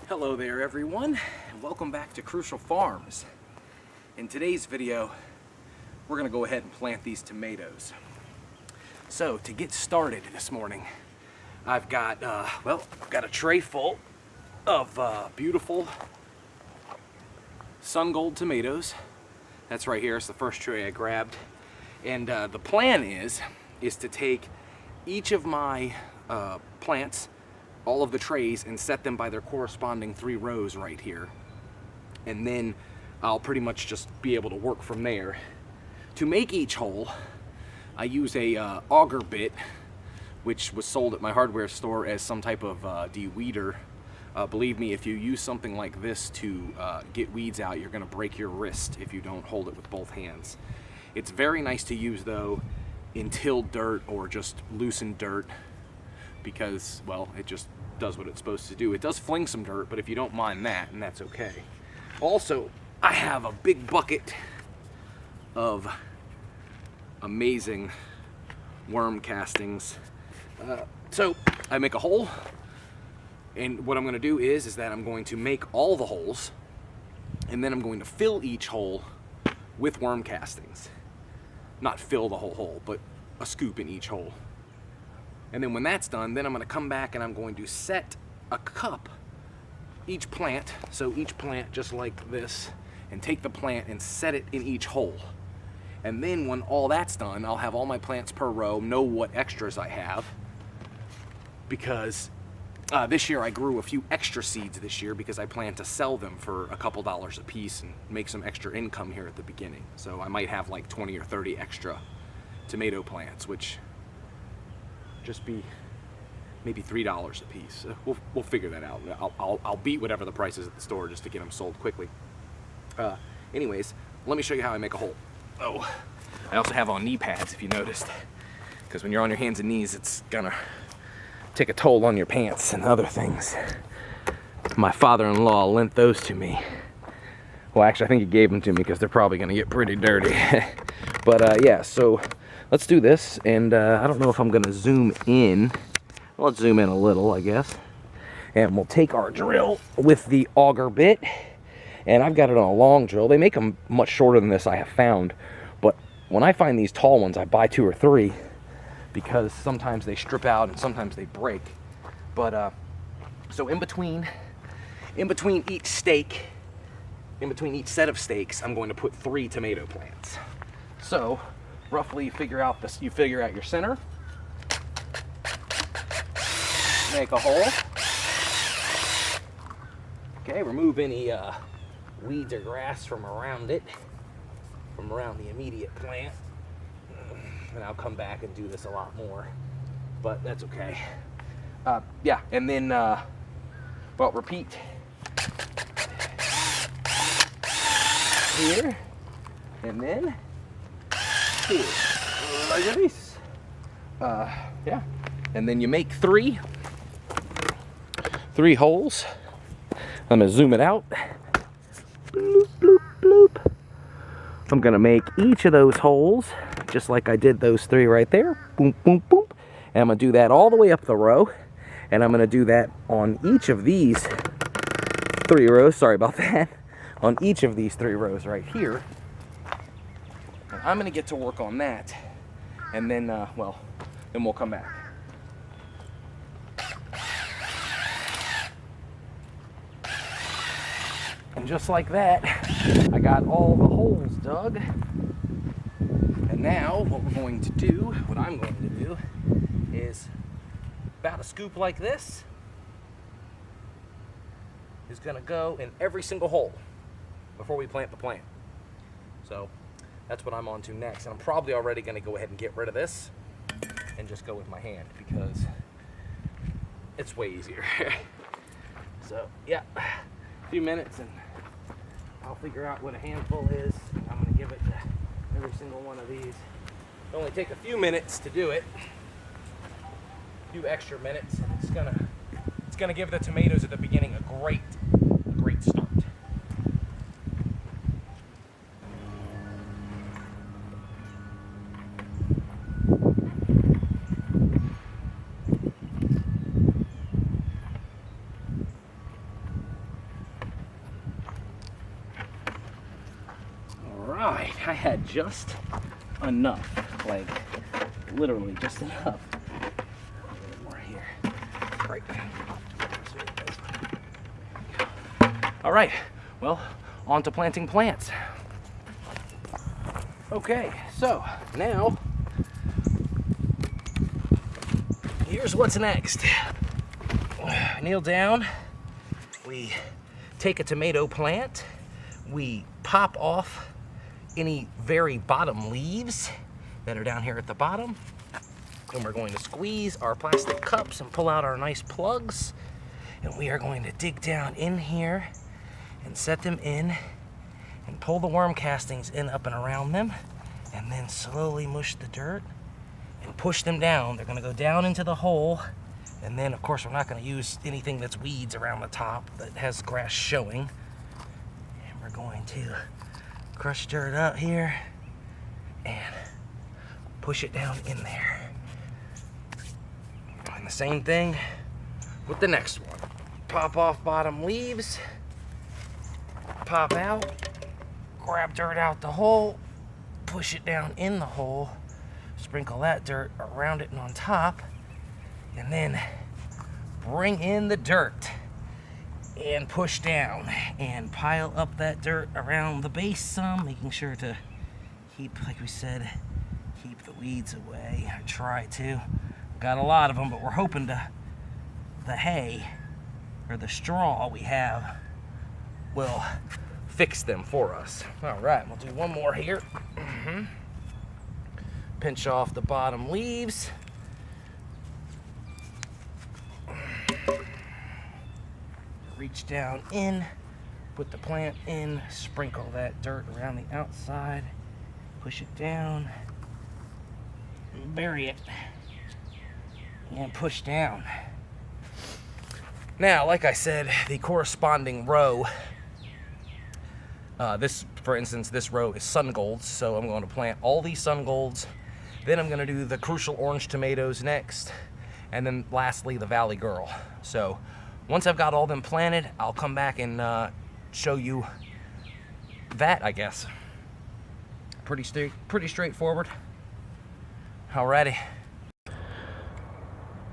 Hello there everyone, and welcome back to Crucial Farms. In today's video, we're going to go ahead and plant these tomatoes. So to get started this morning, I've got, I've got a tray full of beautiful Sun Gold tomatoes. That's right here, it's the first tray I grabbed. And the plan is to take each of my plants, all of the trays, and set them by their corresponding 3 rows right here. And then I'll pretty much just be able to work from there. To make each hole, I use a auger bit, which was sold at my hardware store as some type of de-weeder. Believe me, if you use something like this to get weeds out, you're going to break your wrist if you don't hold it with both hands. It's very nice to use though in tilled dirt or just loosened dirt, because, well, it just does what it's supposed to do. It does fling some dirt, but if you don't mind that, and that's okay. Also, I have a big bucket of amazing worm castings. So I make a hole, and what I'm going to do is that I'm going to make all the holes, and then I'm going to fill each hole with worm castings. Not fill the whole hole, but a scoop in each hole. And then when that's done, then I'm going to come back and I'm going to set a cup each plant, so each plant just like this, and take the plant and set it in each hole. And then when all that's done, I'll have all my plants per row, know what extras I have, because this year I grew a few extra seeds this year because I plan to sell them for a couple dollars a piece and make some extra income here at the beginning. So I might have like 20 or 30 extra tomato plants, which just be maybe $3 a piece. We'll figure that out. I'll beat whatever the price is at the store just to get them sold quickly. Anyways, let me show you how I make a hole. Oh, I also have on knee pads, if you noticed, because when you're on your hands and knees, it's gonna take a toll on your pants and other things. My father-in-law lent those to me. Well, actually, I think he gave them to me because they're probably gonna get pretty dirty. But yeah, so let's do this, and I don't know if I'm gonna zoom in. Well, let's zoom in a little, I guess. And we'll take our drill with the auger bit, and I've got it on a long drill. They make them much shorter than this, I have found, but when I find these tall ones, I buy 2 or 3 because sometimes they strip out and sometimes they break. But so in between each stake, in between each set of stakes, I'm going to put 3 tomato plants. So roughly figure out your center, make a hole. Okay, remove any weeds or grass from around it, from around the immediate plant. And I'll come back and do this a lot more, but that's okay. Yeah, and then, well, repeat here, and then here, like this. Yeah, and then you make 3 holes. I'm gonna zoom it out. Bloop, bloop, bloop. I'm gonna make each of those holes just like I did those 3 right there. Boom, boom, boom. And I'm gonna do that all the way up the row. And I'm gonna do that on each of these 3 rows. Sorry about that. On each of these 3 rows right here. And I'm gonna get to work on that. And then, well, then we'll come back. And just like that, I got all the holes dug. And now what I'm going to do is about a scoop like this is gonna go in every single hole before we plant the plant. So that's what I'm on to next. And I'm probably already gonna go ahead and get rid of this and just go with my hand because it's way easier. So yeah, a few minutes and I'll figure out what a handful is. I'm gonna give it to every single one of these. It'll only take a few minutes to do it. A few extra minutes, and it's gonna give the tomatoes at the beginning a great start. just enough, like literally just enough. A little more here. Right. All right, well, on to planting plants. Okay, so now, here's what's next. Kneel down, we take a tomato plant, we pop off any very bottom leaves that are down here at the bottom, and we're going to squeeze our plastic cups and pull out our nice plugs, and we are going to dig down in here and set them in and pull the worm castings in up and around them, and then slowly mush the dirt and push them down. They're gonna go down into the hole, and then of course we're not gonna use anything that's weeds around the top that has grass showing. And we're going to crush dirt up here and push it down in there. And the same thing with the next one. Pop off bottom leaves, pop out, grab dirt out the hole, push it down in the hole, sprinkle that dirt around it and on top, and then bring in the dirt and push down and pile up that dirt around the base some, making sure to keep, like we said, keep the weeds away. I try to. Got a lot of them, but we're hoping the hay or the straw we have will fix them for us. All right, we'll do one more here. Pinch off the bottom leaves. Reach down in, put the plant in, sprinkle that dirt around the outside, push it down, and bury it, and push down. Now, like I said, the corresponding row, this, for instance, this row is sun golds, so I'm going to plant all these sun golds. Then I'm going to do the crucial orange tomatoes next, and then lastly the Valley Girl. So once I've got all them planted, I'll come back and show you that, I guess. Pretty straightforward. Alrighty.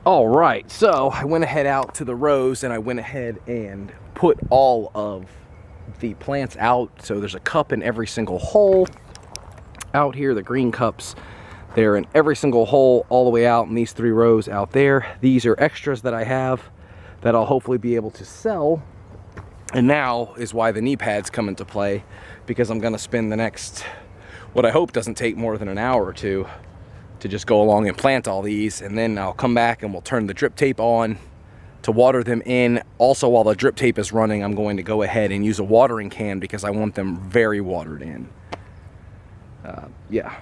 All right, so I went ahead out to the rows and I went ahead and put all of the plants out. So there's a cup in every single hole out here. The green cups, they're in every single hole all the way out in these 3 rows out there. These are extras that I have that I'll hopefully be able to sell. And now is why the knee pads come into play, because I'm gonna spend the next, what I hope doesn't take more than an hour or two, to just go along and plant all these, and then I'll come back and we'll turn the drip tape on to water them in. Also, while the drip tape is running, I'm going to go ahead and use a watering can because I want them very watered in. Yeah,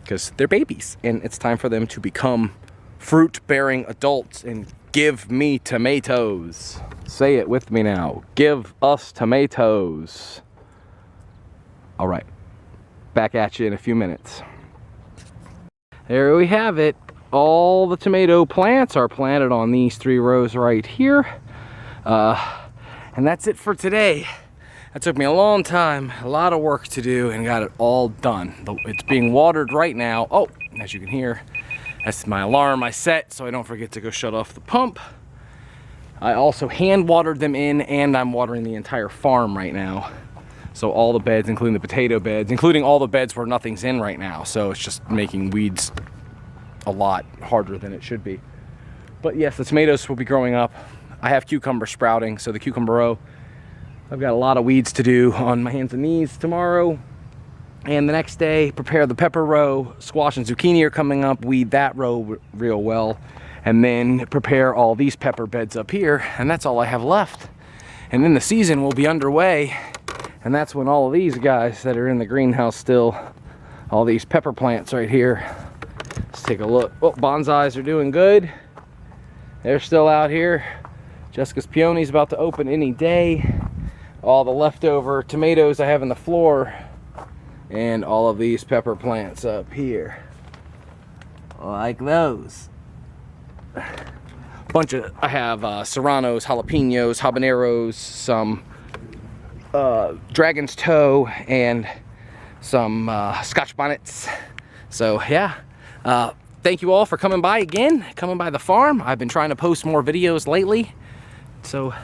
because they're babies and it's time for them to become fruit-bearing adults and give me tomatoes. Say it with me now. Give us tomatoes. All right, back at you in a few minutes. There we have it. All the tomato plants are planted on these 3 rows right here. And that's it for today. That took me a long time, a lot of work to do, and got it all done. It's being watered right now. Oh, as you can hear, that's my alarm I set so I don't forget to go shut off the pump. I also hand watered them in, and I'm watering the entire farm right now. So all the beds, including the potato beds, including all the beds where nothing's in right now. So it's just making weeds a lot harder than it should be. But yes, the tomatoes will be growing up. I have cucumber sprouting, so the cucumber row, I've got a lot of weeds to do on my hands and knees tomorrow. And the next day, prepare the pepper row. Squash and zucchini are coming up. Weed that row real well. And then prepare all these pepper beds up here. And that's all I have left. And then the season will be underway. And that's when all of these guys that are in the greenhouse still, all these pepper plants right here. Let's take a look. Oh, bonsais are doing good. They're still out here. Jessica's peony's about to open any day. All the leftover tomatoes I have in the floor. And all of these pepper plants up here. Like those. I have serranos, jalapenos, habaneros, some dragon's toe, and some Scotch bonnets. So yeah, thank you all for coming by again, coming by the farm. I've been trying to post more videos lately. So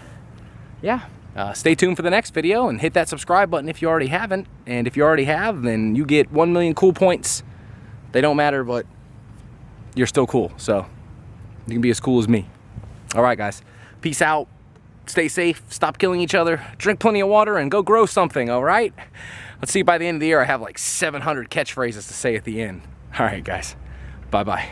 yeah, stay tuned for the next video and hit that subscribe button if you already haven't. And if you already have, then you get 1 million cool points. They don't matter, but you're still cool. So you can be as cool as me. All right, guys. Peace out. Stay safe. Stop killing each other. Drink plenty of water and go grow something, all right? Let's see, by the end of the year, I have like 700 catchphrases to say at the end. All right, guys. Bye-bye.